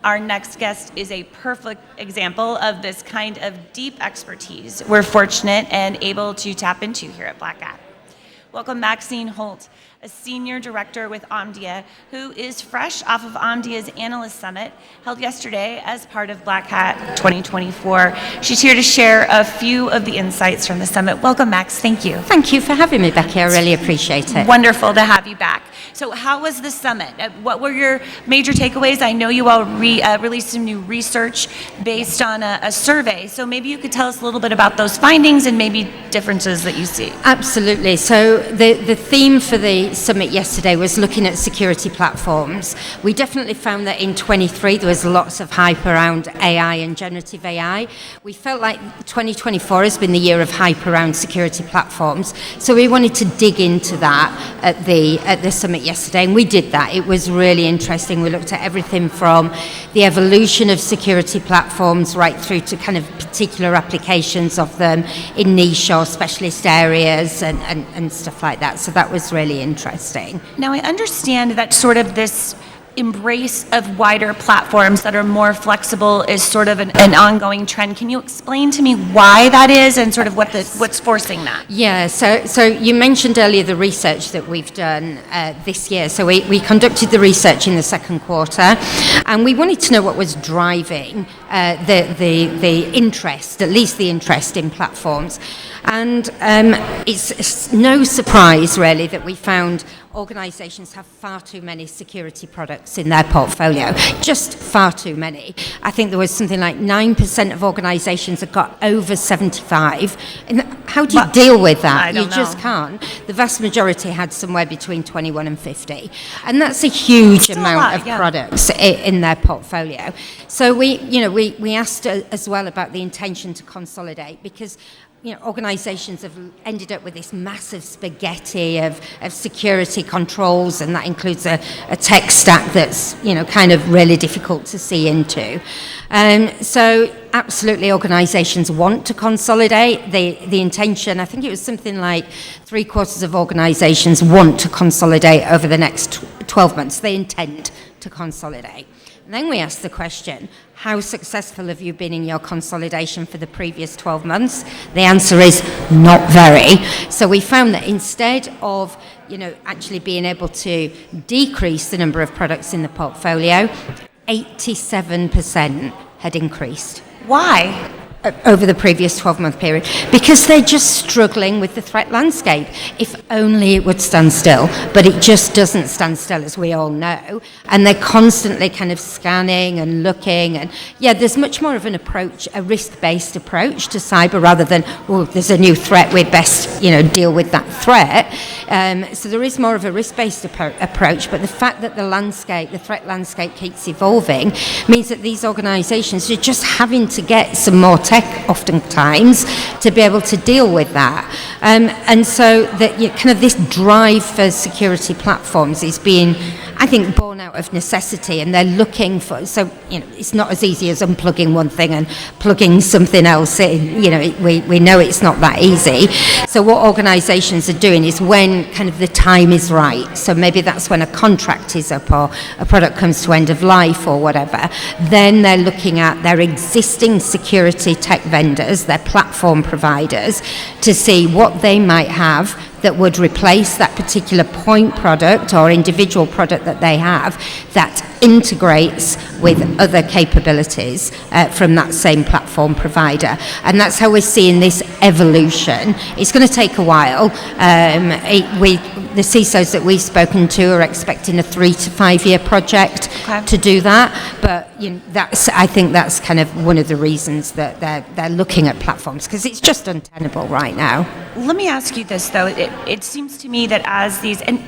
Our next guest is a perfect example of this kind of deep expertise we're fortunate and able to tap into here at Black Hat. Welcome Maxine Holt, a senior director with Omdia, who is fresh off of Omdia's Analyst Summit held yesterday as part of Black Hat 2024. She's here to share a few of the insights from the summit. Welcome, Max. Thank you. Thank you for having me, Becky. I really appreciate it. Wonderful to have you back. So how was the summit? What were your major takeaways? I know you all released some new research based on a survey. So maybe you could tell us a little bit about those findings and maybe differences that you see. Absolutely. So the theme for the summit yesterday was looking at security platforms. We definitely found that in 23 there was lots of hype around AI and generative AI. We felt like 2024 has been the year of hype around security platforms. So we wanted to dig into that at the summit yesterday, and we did that. It was really interesting. We looked at everything from the evolution of security platforms right through to kind of particular applications of them in niche or specialist areas and stuff like that. So that was really interesting. Now I understand that sort of this embrace of wider platforms that are more flexible is sort of an ongoing trend. Can you explain to me why that is and sort of what's forcing that? Yeah, so you mentioned earlier the research that we've done this year. So we conducted the research in the second quarter, and we wanted to know what was driving the interest, at least the interest in platforms. And it's no surprise, really, that we found organisations have far too many security products in their portfolio, just far too many. I think there was something like 9% of organisations have got over 75. And how do you deal with that? You just can't. The vast majority had somewhere between 21 and 50. And that's a huge amount of products in their portfolio. So we asked as well about the intention to consolidate, because organisations have ended up with this massive spaghetti of security controls, and that includes a tech stack that's kind of really difficult to see into. So absolutely, organisations want to consolidate. The intention, I think it was something like 3/4 of organisations want to consolidate over the next 12 months. They intend to consolidate. And then we asked the question, how successful have you been in your consolidation for the previous 12 months? The answer is not very. So we found that instead of actually being able to decrease the number of products in the portfolio, 87% had increased. Why? Over the previous 12-month period, because they're just struggling with the threat landscape. If only it would stand still, but it just doesn't stand still, as we all know, and they're constantly kind of scanning and looking, and there's much more of an approach, a risk-based approach to cyber, rather than, there's a new threat, we'd best deal with that threat. So there is more of a risk-based approach, but the fact that the threat landscape keeps evolving means that these organisations are just having to get some more tech oftentimes to be able to deal with that. And so that kind of this drive for security platforms is being, I think, born out of necessity, and they're looking for, so it's not as easy as unplugging one thing and plugging something else in. We know it's not that easy. So what organisations are doing is, when kind of the time is right, so maybe that's when a contract is up or a product comes to end of life or whatever, then they're looking at their existing security tech vendors, their platform providers, to see what they might have that would replace that particular point product or individual product that they have that integrates with other capabilities from that same platform provider. And that's how we're seeing this evolution. It's going to take a while. The CISOs that we've spoken to are expecting a 3 to 5 year project to do that, but I think that's kind of one of the reasons that they're looking at platforms, because it's just untenable right now. Let me ask you this though. It seems to me that as these and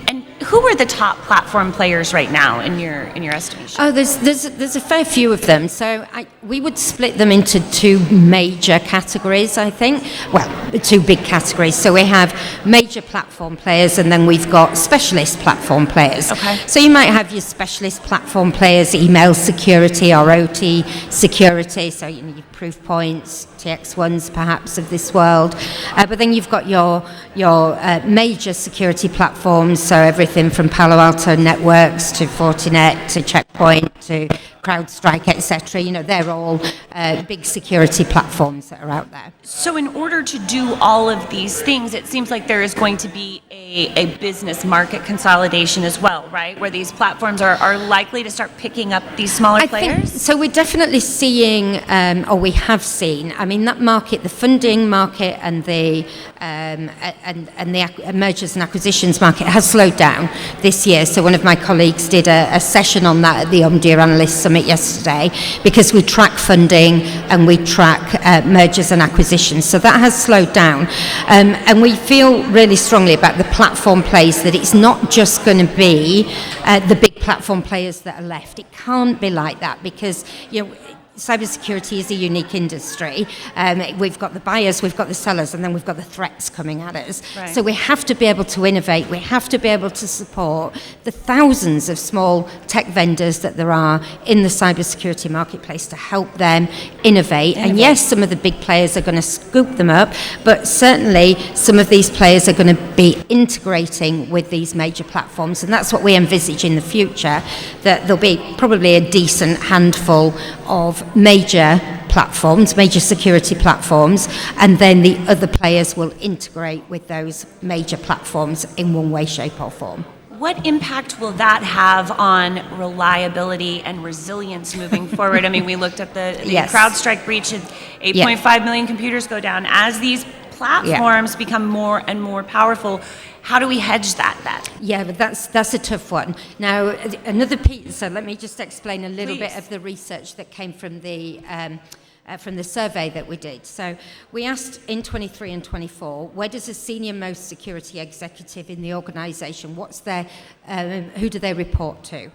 who are the top platform players right now in your estimation? Oh, there's a fair few of them. So we would split them into two major categories, I think. Well, two big categories. So we have major platform players, and then we've got specialist platform players. Okay. So you might have your specialist platform players, email security or OT security. So you've proof points, TX1s perhaps of this world. But then you've got your major security platforms, so everything from Palo Alto Networks to Fortinet to Checkpoint to CrowdStrike, etc. They're all big security platforms that are out there. So in order to do all of these things, it seems like there is going to be a business market consolidation as well, right? Where these platforms are likely to start picking up these smaller players? So we're definitely seeing, or we have seen, that market, the funding market and the mergers and acquisitions market has slowed down this year. So one of my colleagues did a session on that at the Omdia Analyst Summit yesterday, because we track funding and we track mergers and acquisitions. So that has slowed down. And we feel really strongly about the platform plays, that it's not just going to be the big platform players that are left. It can't be like that, because cybersecurity is a unique industry. We've got the buyers, we've got the sellers, and then we've got the threats coming at us. Right. So we have to be able to innovate. We have to be able to support the thousands of small tech vendors that there are in the cybersecurity marketplace to help them innovate. And yes, some of the big players are going to scoop them up, but certainly some of these players are going to be integrating with these major platforms, and that's what we envisage in the future, that there'll be probably a decent handful of major platforms, major security platforms, and then the other players will integrate with those major platforms in one way, shape or form. What impact will that have on reliability and resilience moving forward? We looked at the Yes. CrowdStrike breach, and 8.5 million computers go down. As these platforms become more and more powerful, how do we hedge that then? Yeah, but that's a tough one. Now, another piece, so let me just explain a little bit of the research that came from the survey that we did. So we asked in 23 and 24, where does a senior most security executive in the organisation, who do they report to?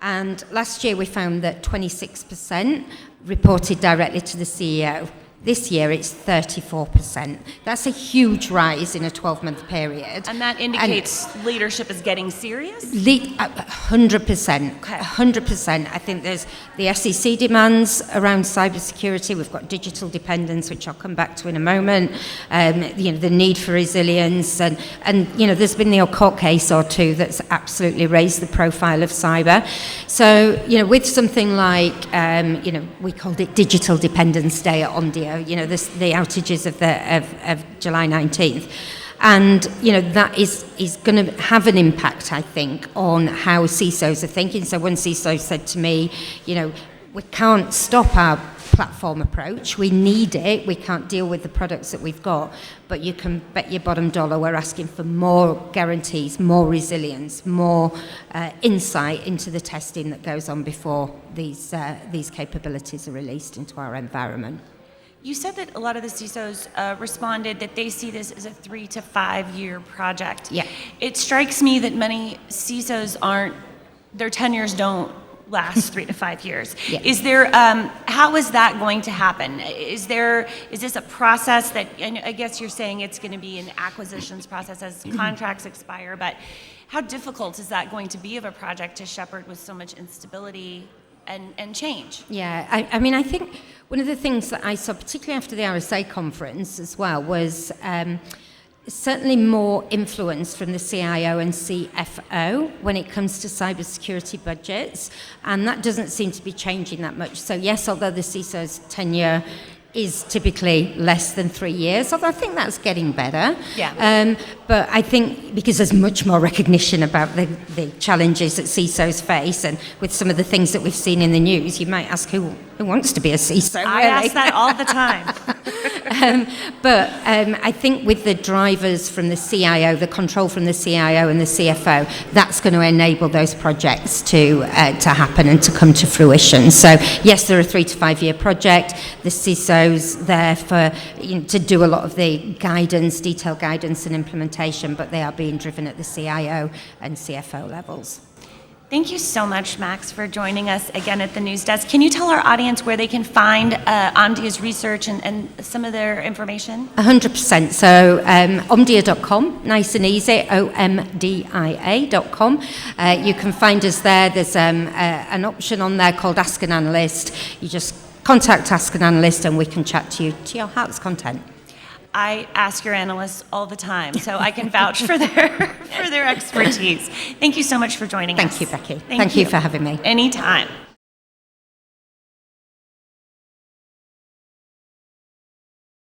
And last year we found that 26% reported directly to the CEO. This year it's 34%. That's a huge rise in a 12-month period. And that indicates leadership is getting serious? 100%. Okay. 100%. I think there's the SEC demands around cybersecurity. We've got digital dependence, which I'll come back to in a moment. The need for resilience, and there's been the court case or two that's absolutely raised the profile of cyber. So with something like we called it Digital Dependence Day at Omdia. The outages of July 19th. And, that is going to have an impact, I think, on how CISOs are thinking. So one CISO said to me, we can't stop our platform approach. We need it. We can't deal with the products that we've got. But you can bet your bottom dollar we're asking for more guarantees, more resilience, more insight into the testing that goes on before these capabilities are released into our environment. You said that a lot of the CISOs responded that they see this as a 3 to 5 year project. Yeah. It strikes me that many CISOs their tenures don't last 3 to 5 years. Yeah. Is there, how is that going to happen? Is this a process that, and I guess you're saying it's going to be an acquisitions process as contracts expire, but how difficult is that going to be of a project to shepherd with so much instability and change? Yeah, I think one of the things that I saw, particularly after the RSA conference as well, was certainly more influence from the CIO and CFO when it comes to cybersecurity budgets, and that doesn't seem to be changing that much. So yes, although the CISO's tenure is typically less than 3 years, although I think that's getting better. Yeah. But I think because there's much more recognition about the challenges that CISOs face, and with some of the things that we've seen in the news, you might ask who wants to be a CISO, really? I ask that all the time. But I think with the drivers from the CIO, the control from the CIO and the CFO, that's going to enable those projects to happen and to come to fruition. So yes, they're a 3 to 5 year project. The CISO's there to do a lot of the guidance, detailed guidance and implementation, but they are being driven at the CIO and CFO levels. Thank you so much, Max, for joining us again at the News Desk. Can you tell our audience where they can find Omdia's research and some of their information? 100%. So omdia.com, nice and easy, omdia.com. You can find us there. There's an option on there called Ask an Analyst. You just contact Ask an Analyst and we can chat to you to your heart's content. I ask your analysts all the time, so I can vouch for their expertise. Thank you so much for joining us. Thank you, Becky. Thank you for having me. Anytime.